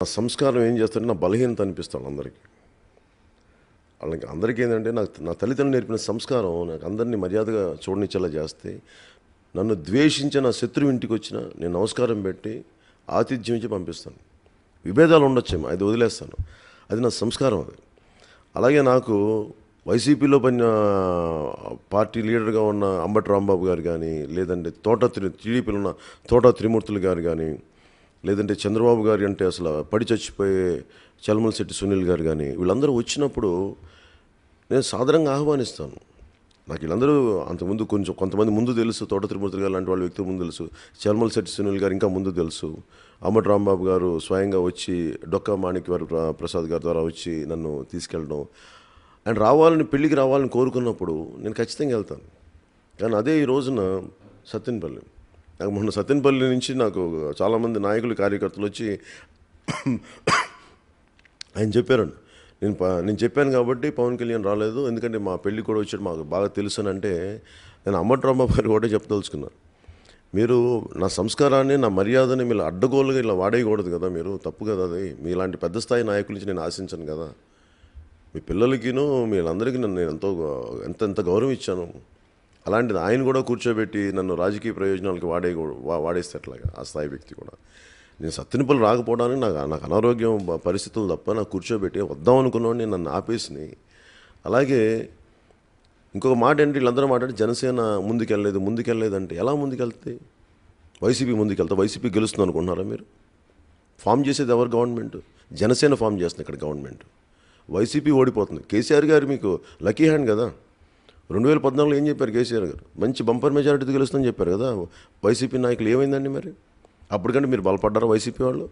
నా సంస్కారం ఏం చేస్తారంటే నా బలహీనత అనిపిస్తాను అందరికీ. వాళ్ళకి అందరికీ ఏంటంటే నా తల్లిదండ్రులు నేర్పిన సంస్కారం నాకు అందరినీ మర్యాదగా చూడనిచ్చేలా చేస్తే, నన్ను ద్వేషించిన నా శత్రువు ఇంటికి వచ్చినా నేను నమస్కారం పెట్టి ఆతిథ్యం ఇచ్చి పంపిస్తాను. విభేదాలు ఉండొచ్చేమో, అది వదిలేస్తాను. అది నా సంస్కారం. అది అలాగే నాకు వైసీపీలో పడిన పార్టీ లీడర్గా ఉన్న అంబటి రాంబాబు గారు కానీ, లేదంటే టీడీపీలో ఉన్న తోట త్రిమూర్తులు గారు కానీ, లేదంటే చంద్రబాబు గారు అంటే అసలు పడి చచ్చిపోయే చలమలశెట్టి సునీల్ గారు కానీ, వీళ్ళందరూ వచ్చినప్పుడు నేను సాధారణంగా ఆహ్వానిస్తాను. నాకు వీళ్ళందరూ అంతకుముందు కొంతమంది ముందు తెలుసు. తోట త్రిమూర్తులు గారు లాంటి వాళ్ళ వ్యక్తులు ముందు తెలుసు. చలమలశెట్టి సునీల్ గారు ఇంకా ముందు తెలుసు. అంబటి రాంబాబు గారు స్వయంగా వచ్చి డొక్కా మాణిక్యవారి ప్రసాద్ గారి ద్వారా వచ్చి నన్ను తీసుకెళ్ళడం, అండ్ పెళ్ళికి రావాలని కోరుకున్నప్పుడు నేను ఖచ్చితంగా వెళ్తాను. కానీ అదే ఈ రోజున సత్తెనపల్లి, నాకు మొన్న సత్తెనపల్లి నుంచి నాకు చాలామంది నాయకులు కార్యకర్తలు వచ్చి ఆయన చెప్పారండి, నేను చెప్పాను కాబట్టి పవన్ కళ్యాణ్ రాలేదు, ఎందుకంటే మా పెళ్ళి కూడా వచ్చాడు, మాకు బాగా తెలుసు అని అంటే, నేను అంబటి రాంబాబు గారు ఒకటే చెప్పదలుచుకున్నాను. మీరు నా సంస్కారాన్ని, నా మర్యాదని మీరు అడ్డగోలుగా ఇలా వాడేయకూడదు కదా, మీరు తప్పు కదా. అది మీలాంటి పెద్ద స్థాయి నాయకుల నుంచి నేను ఆశించను కదా. మీ పిల్లలకిను వీళ్ళందరికీ నేను ఎంత గౌరవం ఇచ్చాను. అలాంటిది ఆయన కూడా కూర్చోబెట్టి నన్ను రాజకీయ ప్రయోజనాలకి వాడేస్తే ఎట్లాగా ఆ స్థాయి వ్యక్తి కూడా. నేను సత్తెనపల్లి రాకపోవడానికి నాకు అనారోగ్యం పరిస్థితులు తప్ప నాకు కూర్చోబెట్టి వద్దాం అనుకున్నవాడిని నన్ను ఆపేసినాయి. అలాగే ఇంకొక మాట ఏంటి, వీళ్ళందరూ మాట్లాడి జనసేన ముందుకెళ్ళలేదు అంటే ఎలా ముందుకెళ్తే? వైసీపీ ముందుకెళ్తా, వైసీపీ గెలుస్తుంది అనుకుంటున్నారా మీరు? ఫామ్ చేసేది ఎవరు? గవర్నమెంట్. జనసేన ఫామ్ చేస్తుంది ఇక్కడ గవర్నమెంట్. వైసీపీ ఓడిపోతుంది. కేసీఆర్ గారు మీకు లక్కీ హ్యాండ్ కదా. 2014లో ఏం చెప్పారు కేసీఆర్ గారు? మంచి బంపర్ మెజారిటీతో గెలుస్తుందని చెప్పారు కదా. వైసీపీ నాయకులు ఏమైందండి మరి? అప్పటికంటే మీరు బలపడ్డారా వైసీపీ వాళ్ళు?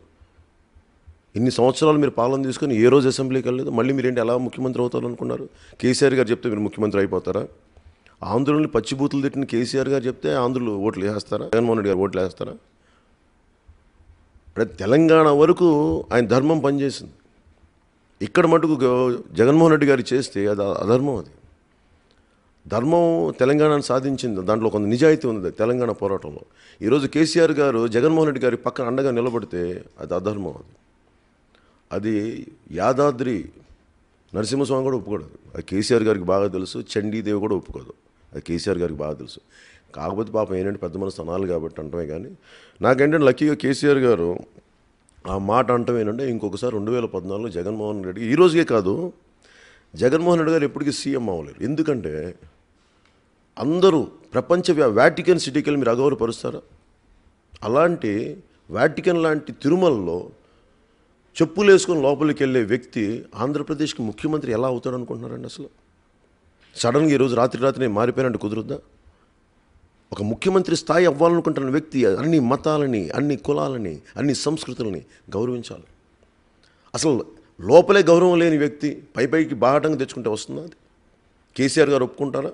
ఇన్ని సంవత్సరాలు మీరు పాలన తీసుకొని ఏ రోజు అసెంబ్లీకి వెళ్ళలేదు. మళ్ళీ మీరేంటి ఎలా ముఖ్యమంత్రి అవుతారు అనుకున్నారు? కేసీఆర్ గారు చెప్తే మీరు ముఖ్యమంత్రి అయిపోతారా? ఆంధ్రుల్ని పచ్చిబూతులు తిట్టిన కేసీఆర్ గారు చెప్తే ఆంధ్రులు ఓట్లు వేస్తారా? జగన్మోహన్ రెడ్డి గారు ఓట్లు వేస్తారా? అంటే తెలంగాణ వరకు ఆయన ధర్మం పనిచేసింది. ఇక్కడ మటుకు జగన్మోహన్ రెడ్డి గారు చేస్తే అది అధర్మం. అది ధర్మం తెలంగాణను సాధించింది. దాంట్లో కొంత నిజాయితీ ఉంది తెలంగాణ పోరాటంలో. ఈరోజు కేసీఆర్ గారు జగన్మోహన్ రెడ్డి గారి పక్కన అండగా నిలబడితే అది అధర్మం. అది యాదాద్రి నరసింహస్వామి కూడా ఒప్పుకోడు. అది కేసీఆర్ గారికి బాగా తెలుసు. చండీదేవి కూడా ఒప్పుకోదు. అది కేసీఆర్ గారికి బాగా తెలుసు. కాకపోతే పాపం ఏంటంటే పెద్ద మనసు అనాలి కాబట్టి అంటమే. కానీ నాకేంటంటే లక్కీగా కేసీఆర్ గారు ఆ మాట అంటాం ఏంటంటే, ఇంకొకసారి 2014లో జగన్మోహన్ రెడ్డి, ఈ రోజుకే కాదు, జగన్మోహన్ రెడ్డి గారు ఎప్పటికీ సీఎం అవ్వలేరు. ఎందుకంటే అందరూ వాటికన్ సిటీకి వెళ్ళి మీరు అగౌరవపరుస్తారా? అలాంటి వాటికన్ లాంటి తిరుమలలో చెప్పులు వేసుకొని లోపలికి వెళ్ళే వ్యక్తి ఆంధ్రప్రదేశ్కి ముఖ్యమంత్రి ఎలా అవుతాడు అనుకుంటున్నారండి? అసలు సడన్గా ఈరోజు రాత్రి నేను మారిపోయానంటే కుదురుద్దా? ఒక ముఖ్యమంత్రి స్థాయి అవ్వాలనుకుంటున్న వ్యక్తి అన్ని మతాలని, అన్ని కులాలని, అన్ని సంస్కృతులని గౌరవించాలి. అసలు లోపలే గౌరవం లేని వ్యక్తి పైకి బాహటంగా తెచ్చుకుంటే వస్తుందా? అది కేసీఆర్ గారు ఒప్పుకుంటారా?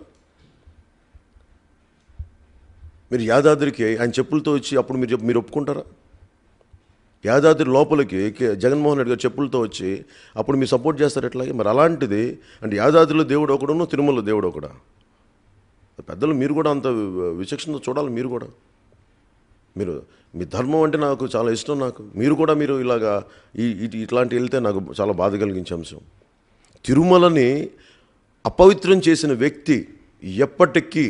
మీరు యాదాద్రికి ఆయన చెప్పులతో వచ్చి అప్పుడు మీరు ఒప్పుకుంటారా? యాదాద్రి లోపలికి జగన్మోహన్ రెడ్డి గారు చెప్పులతో వచ్చి అప్పుడు మీరు సపోర్ట్ చేస్తారు ఎట్లాగే? మరి అలాంటిది అంటే యాదాద్రిలో దేవుడు ఒకడును, తిరుమలలో దేవుడు ఒకడా? పెద్దలు మీరు కూడా అంత విచక్షణతో చూడాలి. మీరు మీ ధర్మం అంటే నాకు చాలా ఇష్టం. మీరు ఇలాగా ఇట్లాంటి వెళ్తే నాకు చాలా బాధ కలిగించే అంశం. తిరుమలని అపవిత్రం చేసిన వ్యక్తి ఎప్పటికీ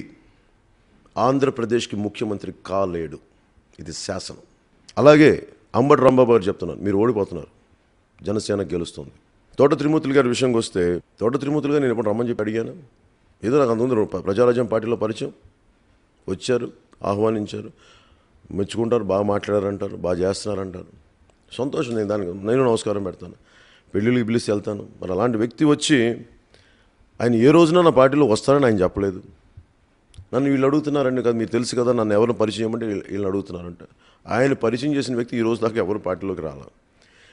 ఆంధ్రప్రదేశ్కి ముఖ్యమంత్రి కాలేడు. ఇది శాసనం. అలాగే అంబటి రాంబాబు గారు చెప్తున్నారు, మీరు ఓడిపోతున్నారు, జనసేన గెలుస్తుంది. తోట త్రిమూర్తులు గారి విషయంకి వస్తే, తోట త్రిమూర్తులు గారు నేను ఎప్పుడు రమ్మని చెప్పి అడిగాను. ఏదో నాకు అంతకుముందు ప్రజారాజ్యం పార్టీలో పరిచయం, వచ్చారు, ఆహ్వానించారు, మెచ్చుకుంటారు, బాగా మాట్లాడారంటారు, బాగా చేస్తున్నారంటారు. సంతోషం. నేను నమస్కారం పెడతాను, పెళ్ళిళ్ళకి పిలిచి వెళ్తాను. మరి అలాంటి వ్యక్తి వచ్చి ఆయన ఏ రోజున నా పార్టీలో వస్తారని ఆయన చెప్పలేదు. నన్ను వీళ్ళు అడుగుతున్నారండి కదా, మీరు తెలుసు కదా నన్ను ఎవరు పరిచయం అంటే వీళ్ళు అడుగుతున్నారంట. ఆయన పరిచయం చేసిన వ్యక్తి ఈ రోజు దాకా ఎవరు పార్టీలోకి రాలా.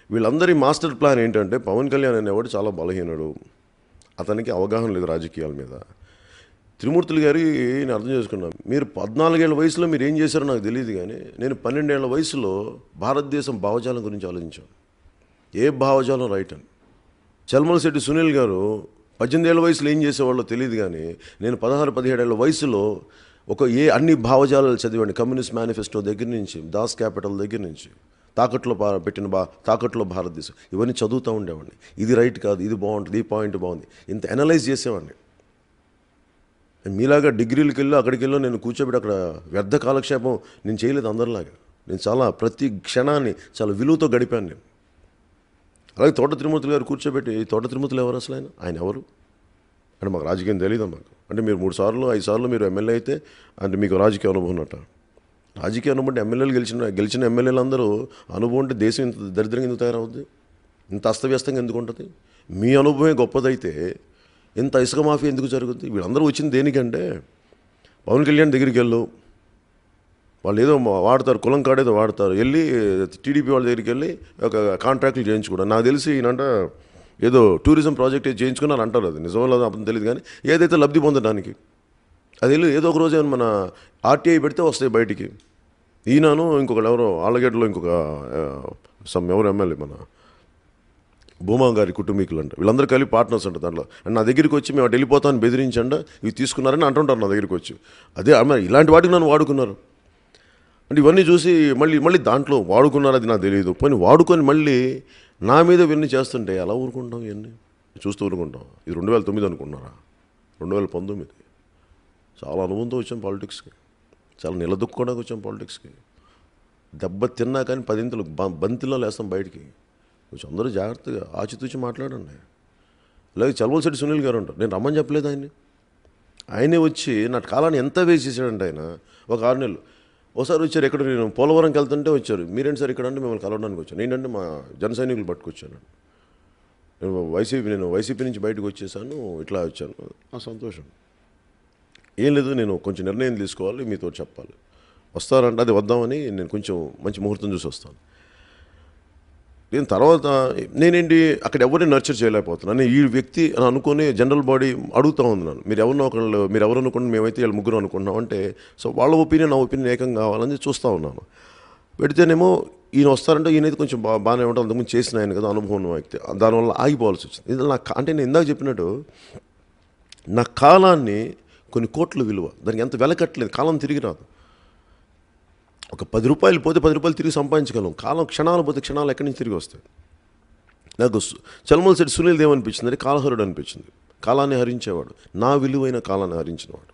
వీళ్ళందరి మాస్టర్ ప్లాన్ ఏంటంటే, పవన్ కళ్యాణ్ అనేవాడు చాలా బలహీనుడు, అతనికి అవగాహన లేదు రాజకీయాల మీద. త్రిమూర్తులు గారి నేను అర్థం చేసుకున్నాను. మీరు 14 ఏళ్ల వయసులో మీరు ఏం చేశారో నాకు తెలియదు, కానీ నేను 12 ఏళ్ల వయసులో భారతదేశం భావజాలం గురించి ఆలోచించాను. ఏ భావజాలం రైట్ అని. చలమలశెట్టి సునీల్ గారు 18 ఏళ్ల వయసులో ఏం చేసేవాళ్ళో తెలియదు, కానీ నేను 16-17 ఏళ్ల వయసులో అన్ని భావజాలాలు చదివాడిని. కమ్యూనిస్ట్ మేనిఫెస్టో దగ్గర నుంచి, దాస్ క్యాపిటల్ దగ్గర నుంచి, తాకట్లో భారతదేశం, ఇవన్నీ చదువుతూ ఉండేవాడిని. ఇది రైట్ కాదు, ఇది బాగుంటుంది, ఈ పాయింట్ బాగుంది, ఇంత అనలైజ్ చేసేవాడిని. మీలాగా డిగ్రీలకు వెళ్ళి అక్కడికి వెళ్ళి నేను కూర్చోబెట్టి అక్కడ వ్యర్థ కాలక్షేపం నేను చేయలేదు అందరిలాగా. నేను చాలా ప్రతి క్షణాన్ని చాలా విలువతో గడిపాను నేను. అలాగే తోట తిరుమూర్తులు గారు కూర్చోబెట్టి, తోట తిరుమూర్తులు ఎవరు అసలు ఆయన ఎవరు అంటే మాకు రాజకీయం తెలియదు. మాకు అంటే మీరు 3 సార్లు 5 సార్లు మీరు ఎమ్మెల్యే అయితే అంటే మీకు రాజకీయ అనుభవం ఉన్నట్ట. రాజకీయ అనుభవం అంటే ఎమ్మెల్యేలు గెలిచిన ఎమ్మెల్యేలు అందరూ అనుభవం అంటే దేశం ఇంత దరిద్రంగా ఎందుకు తయారవుద్ది, ఇంత అస్తవ్యస్తంగా ఎందుకు ఉంటుంది? మీ అనుభవమే గొప్పదైతే ఇంత ఇసుక మాఫీ ఎందుకు జరుగుతుంది? వీళ్ళందరూ వచ్చింది దేనికంటే పవన్ కళ్యాణ్ దగ్గరికి వెళ్ళు, వాళ్ళు ఏదో వాడతారు, కులం కాడేదో వాడతారు, వెళ్ళి టీడీపీ వాళ్ళ దగ్గరికి వెళ్ళి ఒక కాంట్రాక్ట్లు చేయించుకోవడం. నాకు తెలిసి ఈయనంట ఏదో టూరిజం ప్రాజెక్ట్ చేయించుకున్నారు అంటారు. అది నిజమో లేదో అప్పుడు తెలియదు, కానీ ఏదైతే లబ్ధి పొందడానికి అది వెళ్ళి ఏదో ఒక రోజు మన ఆర్టీఐ పెడితే వస్తాయి బయటికి. ఈయనను ఇంకొకళ్ళు ఎవరో ఆళ్ళగడ్డలో ఇంకొక ఎవరు ఎమ్మెల్యే మన భూమా గారి కుటుంబీకులు అంట, వీళ్ళందరూ కలిపి పార్ట్నర్స్ అంట దాంట్లో. అండ్ నా దగ్గరికి వచ్చి మేము అటు వెళ్ళిపోతాను బెదిరించండి, ఇవి తీసుకున్నారని అంటుంటారు నా దగ్గరికి వచ్చి. అదే ఇలాంటి వాటికి నన్ను వాడుకున్నారు అంటే ఇవన్నీ చూసి మళ్ళీ దాంట్లో వాడుకున్నారు, అది నాకు తెలియదు. పోనీ వాడుకొని మళ్ళీ నా మీద ఇవన్నీ చేస్తుంటే ఎలా ఊరుకుంటాం? ఇవన్నీ చూస్తూ ఊరుకుంటాం. ఇది 2009 అనుకున్నారా? 2019. చాలా అనుభవంతో వచ్చాం పాలిటిక్స్కి, చాలా నిలదొక్కుకోవడానికి వచ్చాం పాలిటిక్స్కి. దెబ్బ తిన్నా కానీ 10 బంతిలో లేస్తాం బయటికి. కొంచెం అందరూ జాగ్రత్తగా ఆచితూచి మాట్లాడండి. అలాగే చలమలశెట్టి సునీల్ గారు ఉంటారు, నేను రమ్మని చెప్పలేదు ఆయనే వచ్చి నా కాలాన్ని ఎంత వేస్ట్ చేశాడంటే ఆయన. ఒక 6 నెలలు ఒకసారి వచ్చారు, ఎక్కడ నేను పోలవరంకి వెళ్తుంటే వచ్చారు. మీరేంటి సార్ ఇక్కడ అంటే మిమ్మల్ని కలవడానికి వచ్చాను. ఏంటంటే మా జన సైనికులు పట్టుకొచ్చాను, నేను వైసీపీ నుంచి బయటకు వచ్చేసాను, ఇట్లా వచ్చాను. ఆ సంతోషం ఏం లేదు, నేను కొంచెం నిర్ణయం తీసుకోవాలి, మీతో చెప్పాలి. వస్తారంటే అది వద్దామని నేను కొంచెం మంచి ముహూర్తం చూసి వస్తాను. నేను తర్వాత నేనేంటి అక్కడ ఎవరిని నర్చర్ చేయలేకపోతున్నాను. ఈ వ్యక్తి అని అనుకుని జనరల్ బాడీ అడుగుతూ ఉంది నన్ను, మీరు ఎవరు అనుకోండి, మేమైతే వీళ్ళు ముగ్గురు అనుకుంటున్నాం అంటే. సో వాళ్ళ ఒపీనియన్ నా ఒపీనియన్ ఏకం కావాలని చూస్తూ ఉన్నాను. పెడితేనేమో ఈయన వస్తారంటే ఈయనైతే కొంచెం బాగానే ఉంటుంది, అంతకుముందు చేసిన ఆయన కదా, అనుభవం ఉన్న వ్యక్తి. దానివల్ల ఆగిపోవాల్సి వచ్చింది. ఇది అంటే నేను ఇందాక చెప్పినట్టు నా కాలాన్ని కొన్ని కోట్ల విలువ, దానికి ఎంత వెలకట్టలేదు. కాలం తిరిగి రాదు. ఒక 10 రూపాయలు పోతే 10 రూపాయలు తిరిగి సంపాదించగలం. కాలం క్షణాలు పోతే క్షణాలు ఎక్కడి నుంచి తిరిగి వస్తాయి. నాకు చలమలశెట్టి సునీల్ ఏమనిపించింది అంటే కాలహరుడు అనిపించింది. కాలాన్ని హరించేవాడు, నా విలువైన కాలాన్ని హరించినవాడు.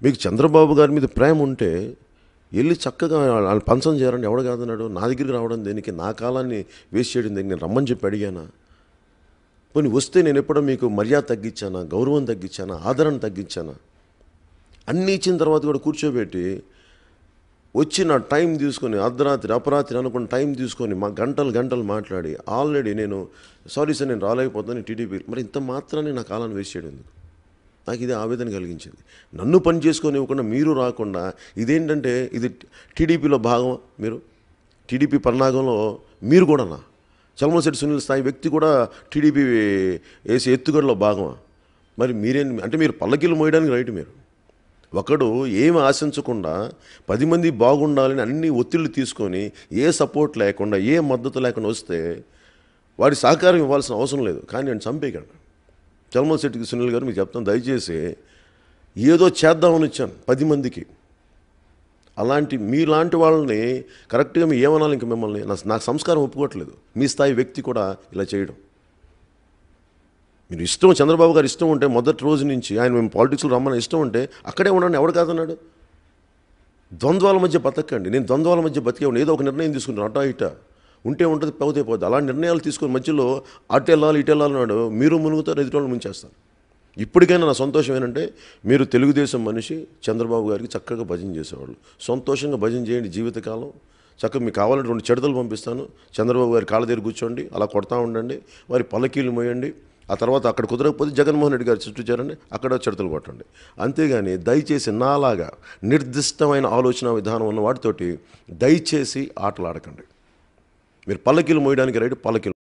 మీకు చంద్రబాబు గారి మీద ప్రేమ ఉంటే వెళ్ళి చక్కగా వాళ్ళు పంచం చేయాలని ఎవడు కాదన్నాడు? నా దగ్గరికి రావడం దేనికి, నా కాలాన్ని వేస్ట్ చేయడం దేనికి? నేను రమ్మని చెప్పి అడిగానా? పోనీ వస్తే నేను ఎప్పుడో మీకు మర్యాద తగ్గించానా, గౌరవం తగ్గించానా, ఆదరణ తగ్గించానా? అన్నీ ఇచ్చిన తర్వాత కూడా కూర్చోబెట్టి వచ్చి నా టైం తీసుకొని అర్ధరాత్రి అపరాత్రి అనుకున్న టైం తీసుకొని మా గంటలు మాట్లాడి ఆల్రెడీ నేను సారీ సార్ నేను రాలేకపోతాను టీడీపీ. మరి ఇంత మాత్రాన్ని నా కాలాన్ని వేస్ట్ చేయడం ఎందుకు? నాకు ఇది ఆవేదన కలిగించింది. నన్ను పని చేసుకొని ఇవ్వకుండా మీరు రాకుండా ఇదేంటంటే ఇది టీడీపీలో భాగం. మీరు టీడీపీ పన్నాగంలో మీరు కూడానా? చలమలశెట్టి సునీల్ స్థాయి వ్యక్తి కూడా టీడీపీ వేసే ఎత్తుగడలో భాగమా? మరి మీరేం అంటే మీరు పల్లకీలు మోయడానికి రైట్. మీరు ఒకడు ఏమి ఆశించకుండా 10 మంది బాగుండాలని అన్ని ఒత్తిళ్లు తీసుకొని ఏ సపోర్ట్ లేకుండా ఏ మద్దతు లేకుండా వస్తే వాడి సహకారం ఇవ్వాల్సిన అవసరం లేదు. కానీ నేను చంపేయకండి. చలమలశెట్టి సునీల్ గారు మీకు చెప్తాను, దయచేసి ఏదో చేద్దామని వచ్చాను 10 మందికి. అలాంటి మీలాంటి వాళ్ళని కరెక్ట్గా మీ ఏమనాలి? ఇంక మిమ్మల్ని నాకు సంస్కారం ఒప్పుకోవట్లేదు. మీ స్థాయి వ్యక్తి కూడా ఇలా చేయడం. మీరు ఇష్టం, చంద్రబాబు గారు ఇష్టం ఉంటే మొదటి రోజు నుంచి ఆయన మేము పాలిటిక్స్లో రమ్మని ఇష్టం ఉంటే అక్కడే ఉండండి, ఎవడు కాదన్నాడు? ద్వంద్వాల మధ్య బతకండి. నేను ద్వంద్వాల మధ్య బతికేవాడిని. ఏదో ఒక నిర్ణయం తీసుకుంటాను, అటా ఇట ఉంటే ఉంటుంది, పోతే పోతే. అలాంటి నిర్ణయాలు తీసుకొని మధ్యలో అటు వెళ్ళాలి ఇటు వెళ్ళాలన్నాడు, మీరు మునుగుతారు, ఎదుటి ముంచేస్తారు. ఇప్పటికైనా నా సంతోషం ఏంటంటే మీరు తెలుగుదేశం మనిషి చంద్రబాబు గారికి చక్కగా భజన చేసేవాళ్ళు. సంతోషంగా భజన చేయండి జీవితకాలం. చక్కగా మీకు కావాలంటే 2 చెడతలు పంపిస్తాను, చంద్రబాబు గారి కాళ్ళ దగ్గర కూర్చోండి, అలా కొడతా ఉండండి, వారి పల్లకీలు మోయండి. ఆ తర్వాత అక్కడ కుదరకపోతే జగన్మోహన్ రెడ్డి గారు చుట్టూ చేరండి, అక్కడ చెడతలు కొట్టండి. అంతేగాని దయచేసి నాలాగా నిర్దిష్టమైన ఆలోచన విధానం ఉన్న వాటితోటి దయచేసి ఆటలాడకండి. మీరు పల్లకీలు మోయడానికి రైట్, పల్లకీలు